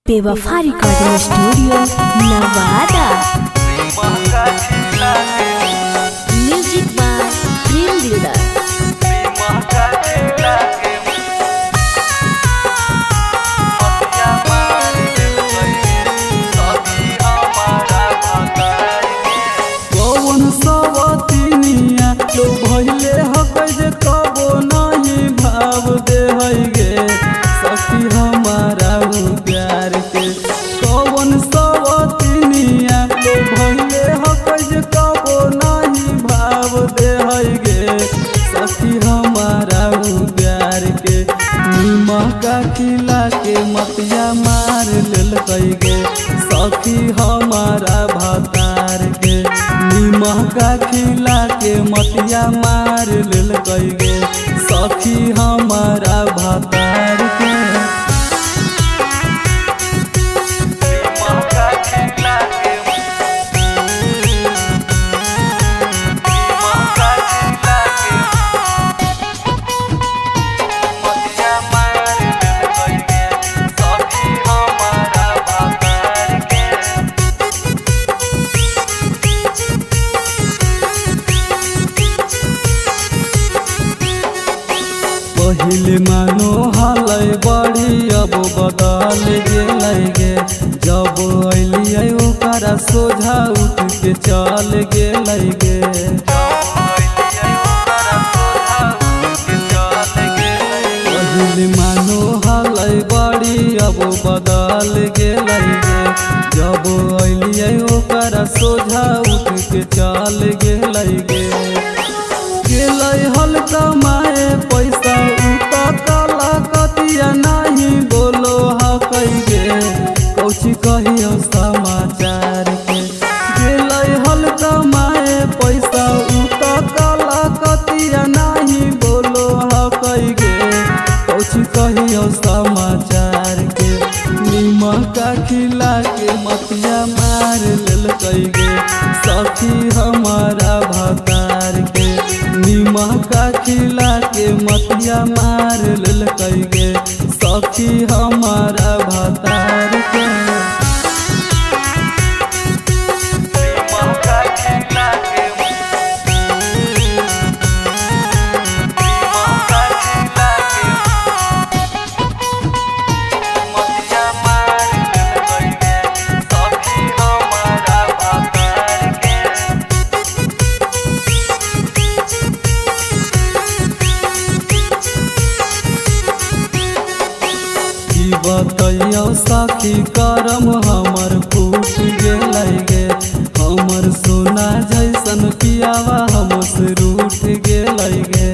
बेवफा recording studio Nawada. Music by Prem Dildar. कौन सवतिनिया लो भइले हकै जे कबो नहीं भाव दे गे सखी हमारा प्यार के। कौन सवतिनिया लो भइले हकै जे कबो नहीं भाव दे गे सखी हमारा प्यार के। निमका खिला के मतिया मार लेलकै गे सखी हमारा भतार के। निमका खिला के मतिया मार लेलकै गे सखी हमारा भतार के। पहिले मानो हालै बड़ी अब बदल गेलै गे। जब अलियै ओकरा सोझा उठ के चल गेलै गे। पहिले मानो हालै बड़ी अब बदल गेलै गे। जब अलियै ओकरा सोझा उठ के चल गेलै गे। गेलै हल्का माए पैसा उता काला कतिया नहीं बोलो हकै गे कौची कहियो समाचार के। गेलै हल्का माए पैसा उता काला कतिया नहीं बोलो हकै गे कौची कहियो समाचार के। निमका खिला के मतिया मार लेलकै गे सखी हमारा भतार के। निमका खिला के मतिया मार लेलकै गे सखी हमारा भतार के। बतैयो सखी करम हमर फूट गेलै गे। हमर सोना जैसन पियावा हमसे रूठ गेलै गे।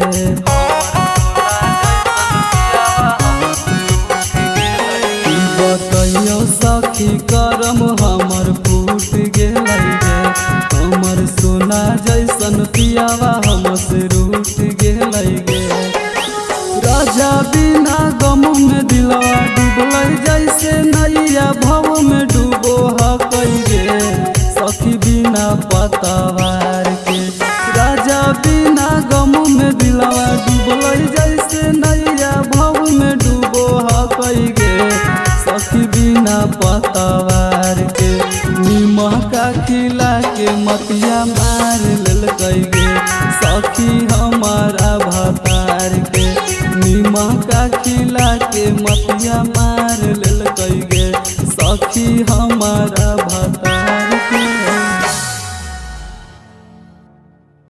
बतैयो सखी करम हमर फूट गेलै गे। हमर सोना जैसन पियावा हमसे रूठ गेलै गे। राजा बिना गम में दिलवा डूबलै जैसे नैया भव में डूबो हकै गे सखी बिना पतवार के। राजा बिना गम में दिलवा डूबलै जैसे नैया भव में डूबो हकै गे सखी बिना पतवार के। निमका खिला के मतिया मार लेलकै गे सखी हमारा भतार के। निमका खिला के मतिया मार लेलकै गे सखी हमारा भतार।